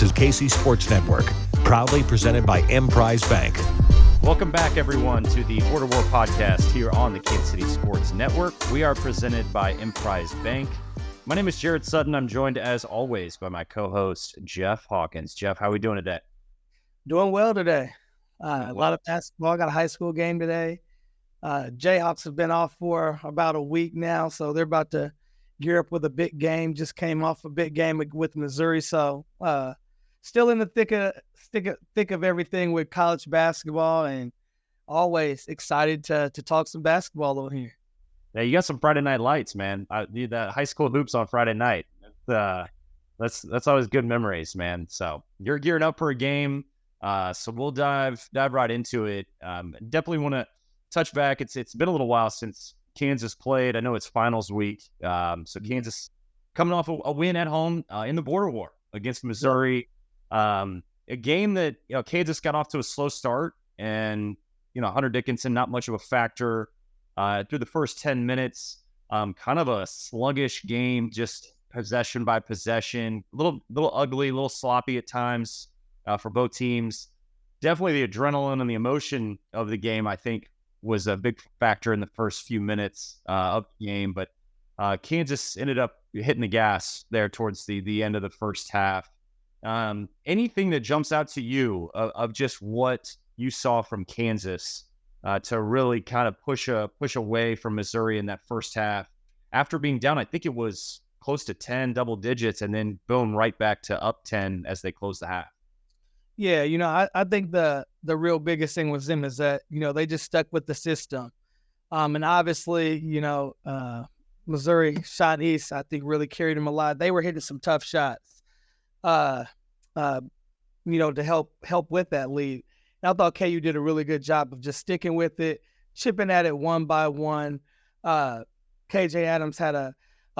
is KC Sports Network, proudly presented by Emprise Bank. Welcome back, everyone, to the Border War podcast here on the Kansas City Sports Network. We are presented by Emprise Bank. My name is Jarrett Sutton. I'm joined, as always, by my co-host, Jeff Hawkins. Jeff, how are we doing today? Doing well today. A lot of basketball. Got a high school game today. Jayhawks have been off for about a week now, so they're about to gear up with a big game. Just came off a big game with Missouri, so still in the thick of everything with college basketball, and always excited to talk some basketball over here. Yeah, you got some Friday night lights, man. That high school hoops on Friday night. That's always good memories, man. So you're gearing up for a game. So we'll dive right into it. Definitely want to touch back. It's been a little while since Kansas played. I know it's finals week. So Kansas coming off a win at home in the Border War against Missouri. A game that Kansas got off to a slow start, and Hunter Dickinson not much of a factor through the first 10 minutes. Kind of a sluggish game, just possession by possession, a little ugly, a little sloppy at times for both teams. Definitely the adrenaline and the emotion of the game, I think, was a big factor in the first few minutes of the game. But Kansas ended up hitting the gas there towards the end of the first half. Anything that jumps out to you of just what you saw from Kansas to really kind of push away from Missouri in that first half after being down? I think it was close to 10 double digits, and then boom, right back to up 10 as they closed the half. Yeah, I think the real biggest thing with them is that, they just stuck with the system. And obviously, Missouri shot east, I think, really carried them a lot. They were hitting some tough shots, to help with that lead. And I thought KU did a really good job of just sticking with it, chipping at it one by one. KJ Adams had a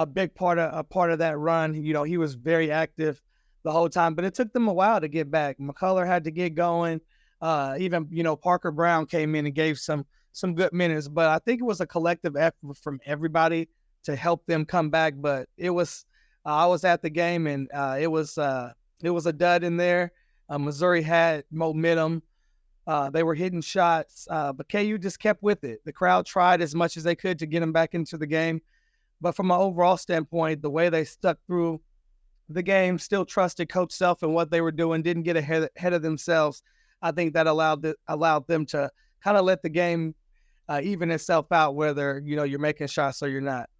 big part of that run. He was very active the whole time, but it took them a while to get back. McCullough had to get going. Even Parker Brown came in and gave some good minutes, but I think it was a collective effort from everybody to help them come back. But it was, I was at the game, and it was a dud in there. Missouri had momentum. They were hitting shots, but KU just kept with it. The crowd tried as much as they could to get them back into the game. But from an overall standpoint, the way they stuck through the game, still trusted Coach Self and what they were doing, didn't get ahead of themselves. I think that allowed them to kind of let the game even itself out, whether you're making shots or you're not.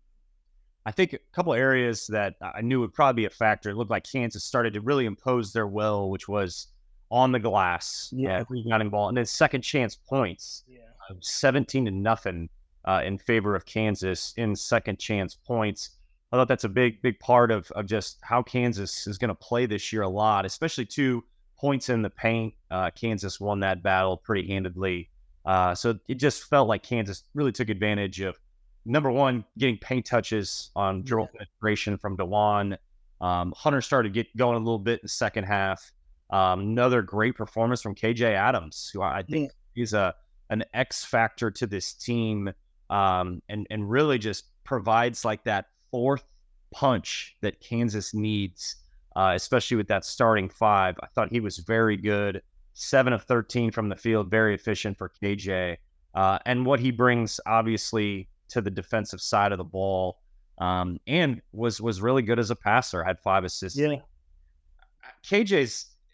I think a couple of areas that I knew would probably be a factor. It looked like Kansas started to really impose their will, which was on the glass, rebounding ball, and then second chance points. 17-0 in favor of Kansas in second chance points. I thought that's a big part of just how Kansas is going to play this year a lot, especially 2 points in the paint. Kansas won that battle pretty handedly. So it just felt like Kansas really took advantage of, number one, getting paint touches on dribble penetration from DeJuan. Hunter started to get going a little bit in the second half. Another great performance from KJ Adams, who I think is an X factor to this team, and really just provides like that fourth punch that Kansas needs, especially with that starting 5. I thought he was very good. 7 of 13 from the field, very efficient for KJ. And what he brings, obviously, to the defensive side of the ball, and was really good as a passer, had 5 assists. Yeah.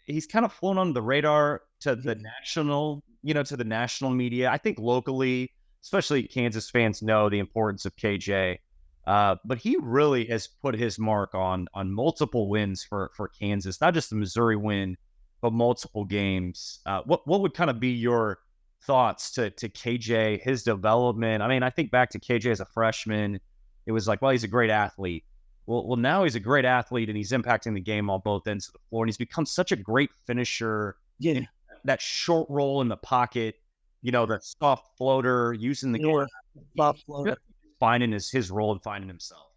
He's kind of flown under the radar to the national media. I think locally, especially Kansas fans, know the importance of KJ. But he really has put his mark on multiple wins for Kansas, not just the Missouri win, but multiple games. What would kind of be your thoughts to KJ, his development? I mean, I think back to KJ as a freshman, it was like, well, he's a great athlete. Well, now he's a great athlete, and he's impacting the game on both ends of the floor, and he's become such a great finisher. Yeah, that short roll in the pocket, the soft floater, using the soft floater, finding his role and finding himself.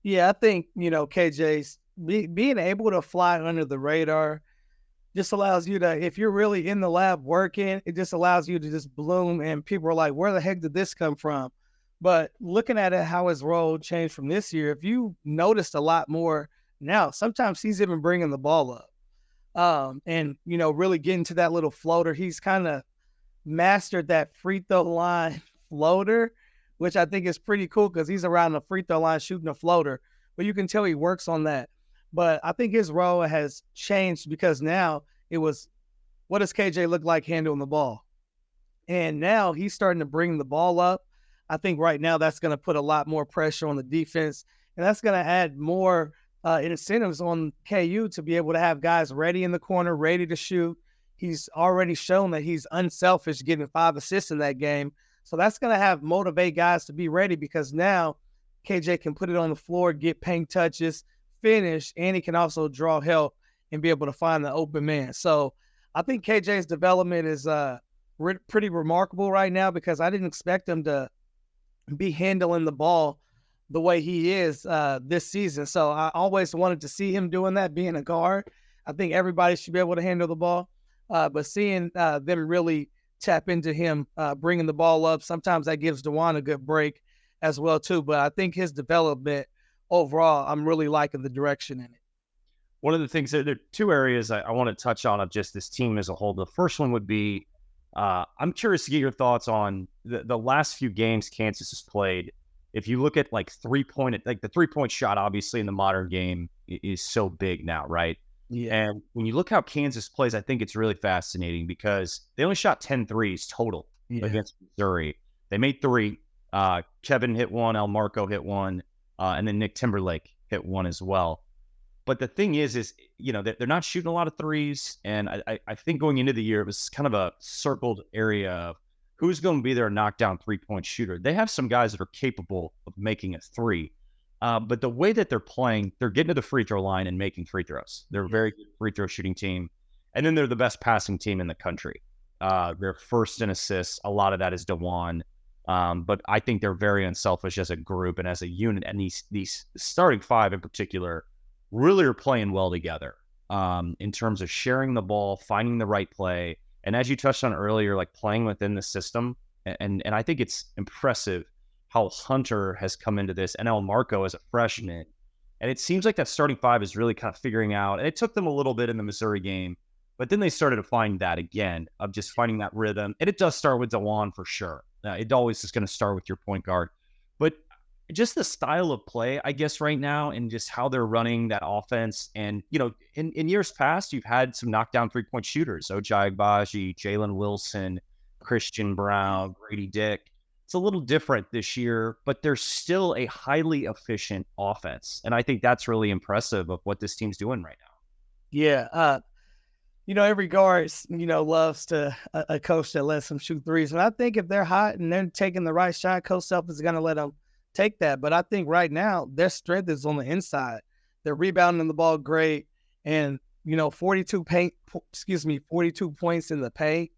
Yeah, I think KJ's being able to fly under the radar just allows you to, if you're really in the lab working, it just allows you to just bloom, and people are like, where the heck did this come from? But looking at it, how his role changed from this year, if you noticed a lot more now, sometimes he's even bringing the ball up. and really getting to that little floater. He's kind of mastered that free throw line floater, which I think is pretty cool because he's around the free throw line shooting a floater. But you can tell he works on that. But I think his role has changed because now it was, what does KJ look like handling the ball? And now he's starting to bring the ball up. I think right now that's going to put a lot more pressure on the defense, and that's going to add more incentives on KU to be able to have guys ready in the corner, ready to shoot. He's already shown that he's unselfish, getting 5 assists in that game. So that's going to motivate guys to be ready because now KJ can put it on the floor, get paint touches, finish, and he can also draw help and be able to find the open man. So I think KJ's development is pretty remarkable right now because I didn't expect him to be handling the ball the way he is this season. So I always wanted to see him doing that, being a guard. I think everybody should be able to handle the ball. But seeing them really tap into him, bringing the ball up, sometimes that gives DeJuan a good break as well, too. But I think his development overall, I'm really liking the direction in it. One of the things, there are 2 areas I want to touch on of just this team as a whole. The first one would be, I'm curious to get your thoughts on the last few games Kansas has played. If you look at like 3-point, like the 3-point shot, obviously in the modern game is so big now, right? Yeah. And when you look how Kansas plays, I think it's really fascinating because they only shot 10 threes total against Missouri. They made 3. Kevin hit 1, El Marco hit 1, and then Nick Timberlake hit 1 as well. But the thing is they're not shooting a lot of threes. And I think going into the year, it was kind of a circled area of who's going to be their knockdown 3-point shooter. They have some guys that are capable of making a 3. But the way that they're playing, they're getting to the free throw line and making free throws. They're a very good free throw shooting team. And then they're the best passing team in the country. They're first in assists. A lot of that is DeJuan. But I think they're very unselfish as a group and as a unit. And these starting 5 in particular really are playing well together in terms of sharing the ball, finding the right play. And as you touched on earlier, like playing within the system. And I think it's impressive how Hunter has come into this and El Marco as a freshman. And it seems like that starting 5 is really kind of figuring out. And it took them a little bit in the Missouri game, but then they started to find that again of just finding that rhythm. And it does start with DeJuan for sure. It always is going to start with your point guard. But just the style of play, I guess, right now, and just how they're running that offense. And, in years past, you've had some knockdown 3-point shooters, Ochai Agbaji, Jalen Wilson, Christian Brown, Grady Dick. It's a little different this year, but they're still a highly efficient offense. And I think that's really impressive of what this team's doing right now. Yeah. Every guard, loves a coach that lets them shoot threes. And I think if they're hot and they're taking the right shot, Coach Self is going to let them take that. But I think right now their strength is on the inside. They're rebounding the ball great. And, 42 points in the paint.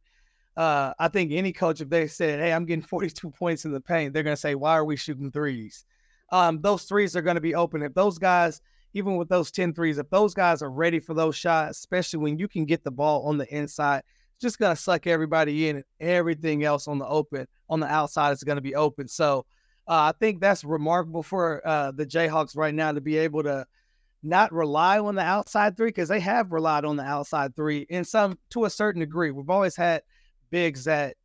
I think any coach, if they said, hey, I'm getting 42 points in the paint, they're going to say, why are we shooting threes? Those threes are going to be open. If those guys, even with those 10 threes, if those guys are ready for those shots, especially when you can get the ball on the inside, it's just going to suck everybody in and everything else on the outside is going to be open. So I think that's remarkable for the Jayhawks right now to be able to not rely on the outside 3 because they have relied on the outside 3 to a certain degree. We've always had bigs that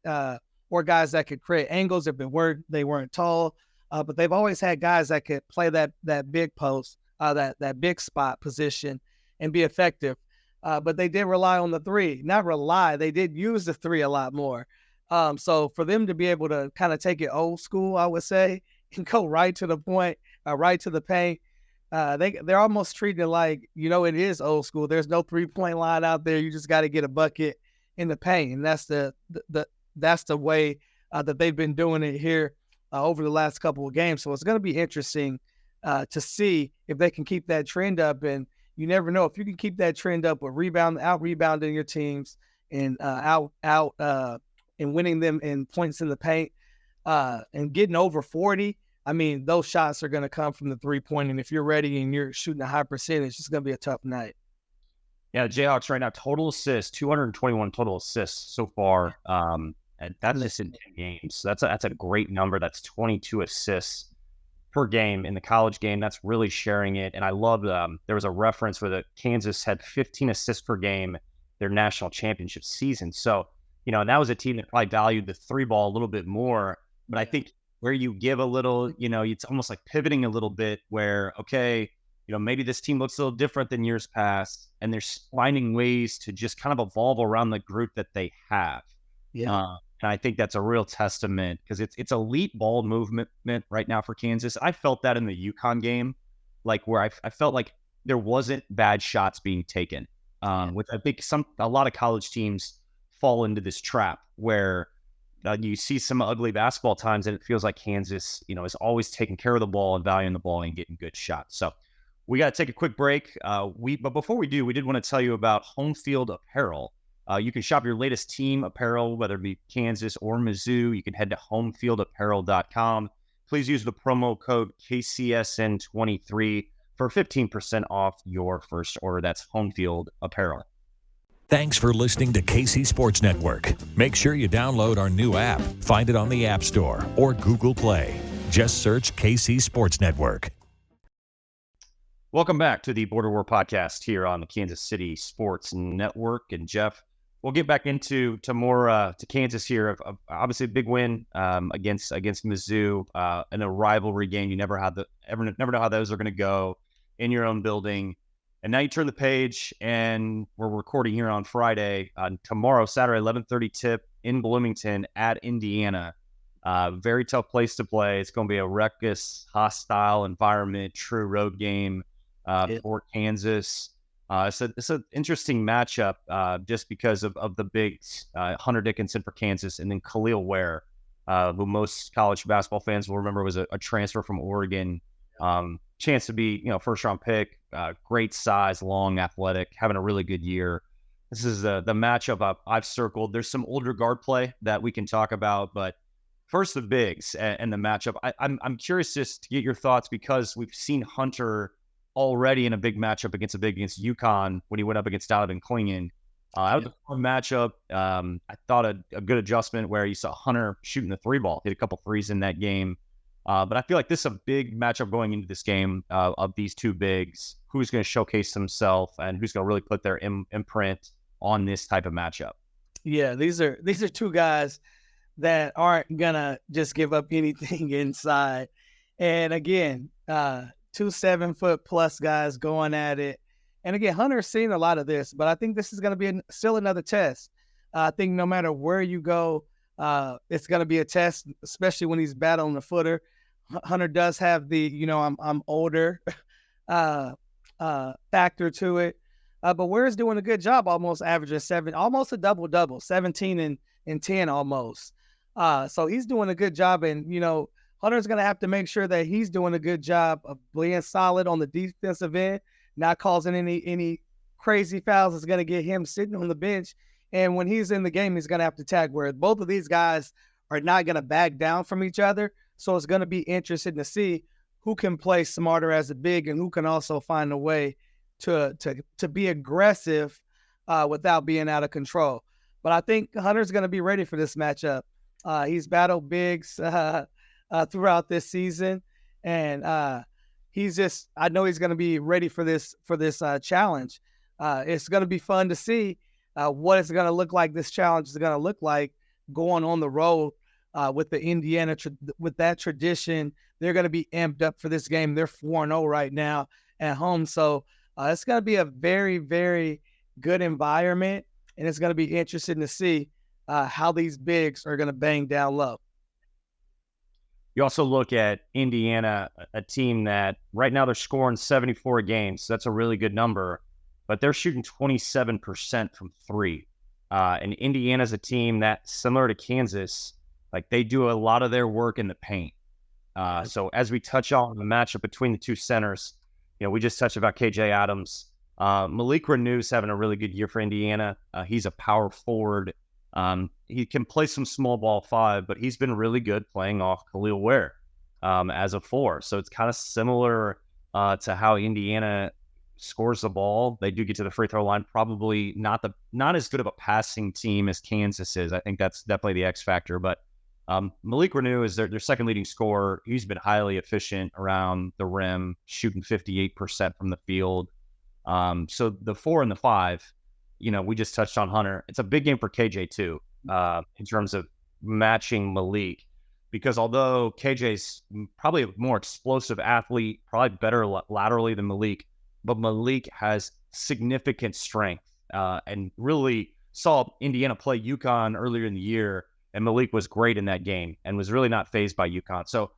or guys that could create angles if they weren't tall, but they've always had guys that could play that big post, that big spot position and be effective. But they did rely on the 3. Not rely, they did use the 3 a lot more. So for them to be able to kind of take it old school, I would say, and go right to the point, right to the paint, they're almost treating it like, it is old school. There's no 3-point line out there. You just got to get a bucket in the paint. And that's the way that they've been doing it here over the last couple of games. So it's going to be interesting to see if they can keep that trend up. And you never know if you can keep that trend up with out rebounding your teams and and winning them in points in the paint and getting over 40. I mean, those shots are going to come from the 3-point. And if you're ready and you're shooting a high percentage, it's going to be a tough night. Yeah, Jayhawks right now, total assists, 221 total assists so far. And that's just in 10 games. So that's a great number. That's 22 assists per game in the college game. That's really sharing it. And I love there was a reference where the Kansas had 15 assists per game their national championship season. So, and that was a team that probably valued the three ball a little bit more. But I think where you give a little, it's almost like pivoting a little bit where, okay, maybe this team looks a little different than years past, and they're finding ways to just kind of evolve around the group that they have. Yeah. And I think that's a real testament because it's elite ball movement right now for Kansas. I felt that in the UConn game, like where I felt like there wasn't bad shots being taken. Which I think a lot of college teams fall into this trap where you see some ugly basketball times, and it feels like Kansas, is always taking care of the ball and valuing the ball and getting good shots. So we got to take a quick break. But before we do, we did want to tell you about Home Field Apparel. You can shop your latest team apparel, whether it be Kansas or Mizzou. You can head to homefieldapparel.com. Please use the promo code KCSN23 for 15% off your first order. That's Home Field Apparel. Thanks for listening to KC Sports Network. Make sure you download our new app. Find it on the App Store or Google Play. Just search KC Sports Network. Welcome back to the Border War podcast here on the Kansas City Sports Network. And Jeff, we'll get back into more to Kansas here. Obviously, a big win against Mizzou in a rivalry game. You never know how those are going to go in your own building. And now you turn the page, and we're recording here on Friday. Tomorrow, Saturday, 11:30 tip in Bloomington at Indiana. Very tough place to play. It's going to be a ruckus, hostile environment, true road game for Kansas. It's an interesting matchup just because of the bigs, Hunter Dickinson for Kansas, and then Khalil Ware, who most college basketball fans will remember was a transfer from Oregon. Chance to be, first round pick, great size, long, athletic, having a really good year. This is the matchup I've circled. There's some older guard play that we can talk about, but first the bigs and the matchup. I'm curious just to get your thoughts because we've seen Hunter already in a big matchup against UConn when he went up against Donovan Clingan. That was a fun matchup. I thought a good adjustment where you saw Hunter shooting the three ball, hit a couple threes in that game. But I feel like this is a big matchup going into this game of these two bigs. Who's going to showcase himself and who's going to really put their imprint on this type of matchup? Yeah, these are two guys that aren't going to just give up anything inside. And again, 2 7-foot-plus guys going at it. And again, Hunter's seen a lot of this, but I think this is going to be still another test. I think no matter where you go, it's going to be a test, especially when he's battling the footer. Hunter does have the, I'm older factor to it. But Ware's doing a good job, almost averaging almost a double-double, 17 and 10 almost. So he's doing a good job. And, Hunter's going to have to make sure that he's doing a good job of being solid on the defensive end, not causing any crazy fouls that's going to get him sitting on the bench. And when he's in the game, he's going to have to tag, where both of these guys are not going to back down from each other. So it's going to be interesting to see who can play smarter as a big and who can also find a way to be aggressive without being out of control. But I think Hunter's going to be ready for this matchup. He's battled bigs throughout this season, and I know he's going to be ready for this challenge. It's going to be fun to see what it's going to look like. This challenge is going to look like going on the road with the Indiana, with that tradition. They're going to be amped up for this game. They're 4-0 right now at home. So it's going to be a very, very good environment, and it's going to be interesting to see how these bigs are going to bang down low. You also look at Indiana, a team that right now they're scoring 74 games. So that's a really good number, but they're shooting 27% from three. And Indiana's a team that, similar to Kansas, like they do a lot of their work in the paint. So as we touch on the matchup between the two centers, we just touched about KJ Adams. Malik Renew's having a really good year for Indiana. He's a power forward. He can play some small ball five, but he's been really good playing off Khalil Ware as a four. So it's kind of similar to how Indiana scores the ball. They do get to the free throw line. Probably not as good of a passing team as Kansas is. I think that's definitely the X factor. But Malik Renew is their second leading scorer. He's been highly efficient around the rim, shooting 58% from the field. So the 4 and the 5, we just touched on Hunter. It's a big game for KJ too, in terms of matching Malik, because although KJ's probably a more explosive athlete, probably better laterally than Malik, but Malik has significant strength, and really saw Indiana play UConn earlier in the year, and Malik was great in that game and was really not fazed by UConn. So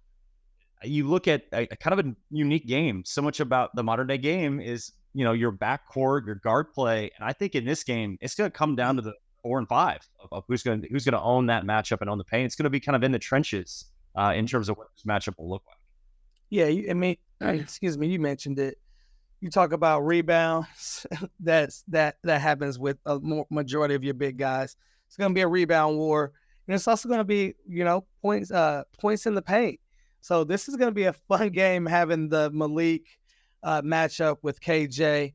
you look at a kind of a unique game. So much about the modern day game is, your backcourt, your guard play. And I think in this game, it's going to come down to the 4 and 5 of who's going to own that matchup and own the paint. It's going to be kind of in the trenches in terms of what this matchup will look like. Yeah, excuse me, you mentioned it. You talk about rebounds. that happens with a majority of your big guys. It's going to be a rebound war, and it's also going to be points in the paint. So this is going to be a fun game, having the Malik matchup with KJ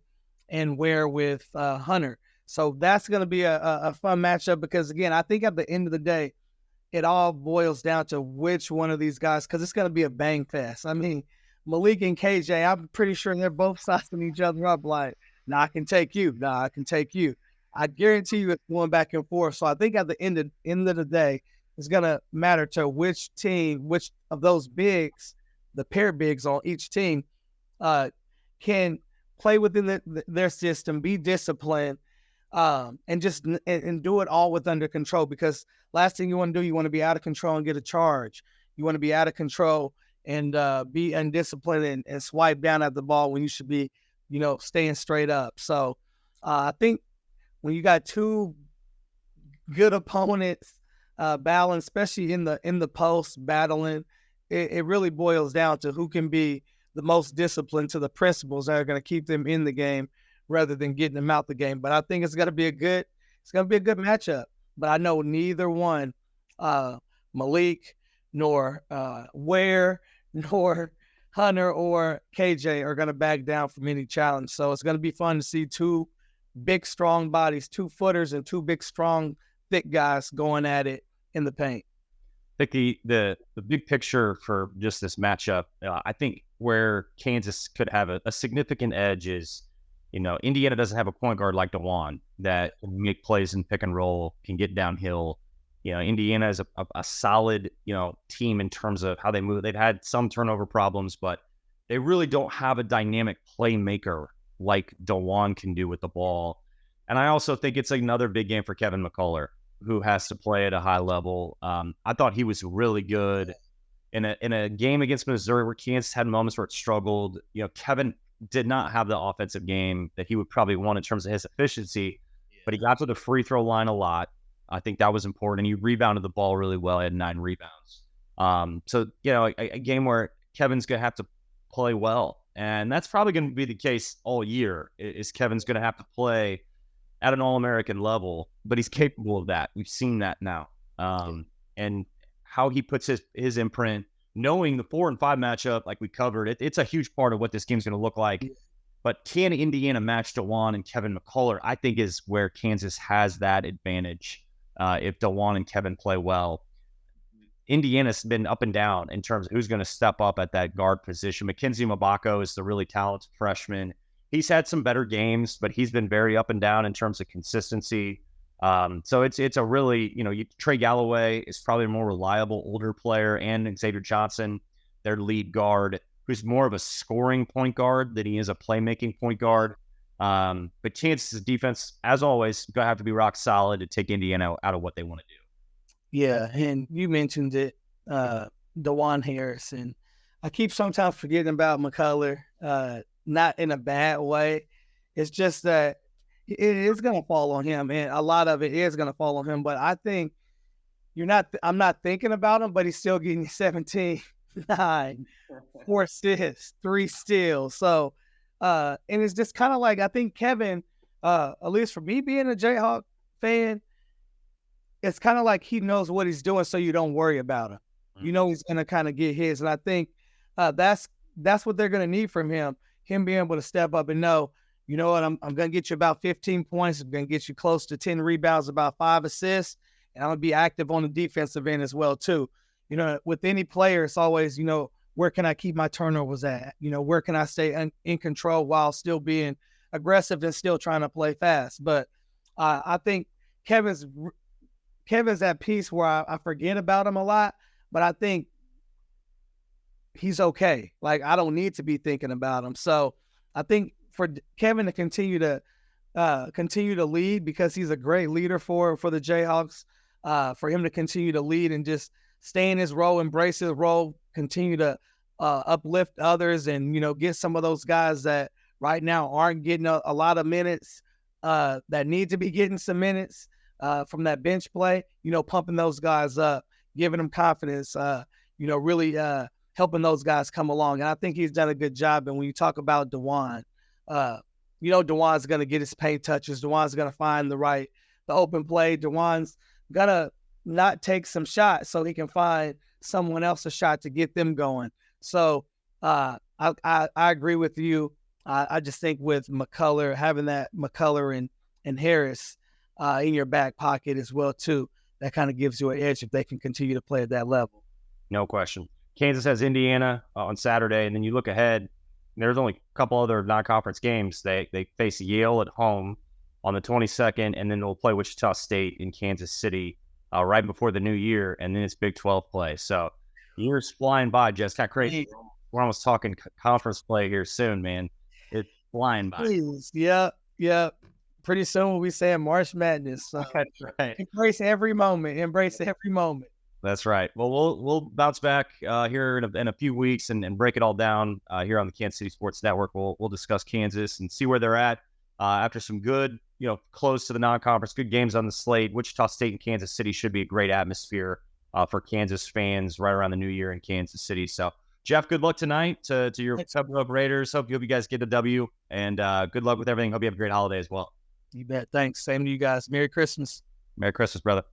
and Ware with Hunter. So that's going to be a fun matchup, because again, I think at the end of the day, it all boils down to which one of these guys, because it's going to be a bang fest. I mean, Malik and KJ, I'm pretty sure they're both sizing each other up like, nah, I can take you. Nah, I can take you. I guarantee you it's going back and forth. So I think at the end of the day, it's going to matter to which of those bigs, the pair bigs on each team, can play within their system, be disciplined, and just and do it all with under control. Because last thing you want to do, you want to be out of control and get a charge. You want to be out of control and be undisciplined and swipe down at the ball when you should be, staying straight up. So I think when you got two good opponents battling, especially in the post battling, it really boils down to who can be the most disciplined to the principles that are going to keep them in the game rather than getting them out the game. But I think it's going to be a good matchup. But I know neither one, Malik nor Ware nor Hunter or KJ, are going to back down from any challenge. So it's going to be fun to see two big, strong bodies, 2 footers and 2 big, strong, thick guys going at it in the paint. I think the big picture for just this matchup, I think where Kansas could have a significant edge is, Indiana doesn't have a point guard like DeJuan that can make plays in pick and roll, can get downhill. Indiana is a solid, team in terms of how they move. They've had some turnover problems, but they really don't have a dynamic playmaker like DeJuan can do with the ball. And I also think it's another big game for Kevin McCullough, who has to play at a high level. I thought he was really good in a game against Missouri where Kansas had moments where it struggled. Kevin did not have the offensive game that he would probably want in terms of his efficiency, but he got to the free throw line a lot. I think that was important. He rebounded the ball really well. He had 9 rebounds. So, a game where Kevin's going to have to play well. And that's probably going to be the case all year, is Kevin's going to have to play at an All-American level, but he's capable of that. We've seen that now. And how he puts his imprint, knowing the 4 and 5 matchup, like we covered, it's a huge part of what this game's going to look like. But can Indiana match DeJuan and Kevin McCullough? I think is where Kansas has that advantage. If DeJuan and Kevin play well, Indiana's been up and down in terms of who's going to step up at that guard position. Mackenzie Mabako is the really talented freshman. He's had some better games, but he's been very up and down in terms of consistency. So it's a really, Trey Galloway is probably a more reliable older player, and Xavier Johnson, their lead guard, who's more of a scoring point guard than he is a playmaking point guard. But Kansas' defense, as always, going to have to be rock solid to take Indiana out of what they want to do. Yeah, and you mentioned it, DeJuan Harrison. I keep sometimes forgetting about McCullough, not in a bad way. It's just that it is going to fall on him, and a lot of it is going to fall on him. But I think I'm not thinking about him, but he's still getting 17, 9, 4 assists, 3 steals. So, and it's just kind of like, I think Kevin, at least for me being a Jayhawk fan, it's kind of like he knows what he's doing, so you don't worry about him. He's going to kind of get his. And I think that's what they're going to need from him being able to step up and know, what, I'm going to get you about 15 points. I'm going to get you close to 10 rebounds, about 5 assists, and I'm going to be active on the defensive end as well too. You know, with any player, it's always, you know, where can I keep my turnovers at? You know, where can I stay in control while still being aggressive and still trying to play fast? But I think Kevin's at peace where I forget about him a lot, but I think he's okay. Like, I don't need to be thinking about him. So I think for Kevin to continue to lead, because he's a great leader for the Jayhawks, for him to continue to lead and just stay in his role, embrace his role, continue to uplift others, and, you know, get some of those guys that right now aren't getting a lot of minutes, that need to be getting some minutes from that bench play, you know, pumping those guys up, giving them confidence, you know, really helping those guys come along. And I think he's done a good job. And when you talk about DeJuan, you know, DeJuan's going to get his paint touches. DeJuan's going to find the open play. DeJuan's going to not take some shots so he can find someone else a shot to get them going. So I agree with you. I just think with McCullough, having that McCullough and Harris in your back pocket as well too, that kind of gives you an edge if they can continue to play at that level. No question. Kansas has Indiana on Saturday, and then you look ahead, there's only a couple other non-conference games. They face Yale at home on the 22nd, and then they'll play Wichita State in Kansas City right before the new year, and then it's Big 12 play. So years flying by, just kind of crazy. We're almost talking conference play here soon, man. It's flying by. Please. Yeah. Pretty soon we'll be saying March Madness. So that's right. Embrace every moment. That's right. Well, we'll bounce back here in a few weeks and break it all down here on the Kansas City Sports Network. We'll discuss Kansas and see where they're at after some good, you know, close to the non-conference, good games on the slate. Wichita State and Kansas City should be a great atmosphere for Kansas fans right around the new year in Kansas City. So, Jeff, good luck tonight to your Pembroke Raiders. Hope you guys get the W, and good luck with everything. Hope you have a great holiday as well. You bet. Thanks. Same to you guys. Merry Christmas. Merry Christmas, brother.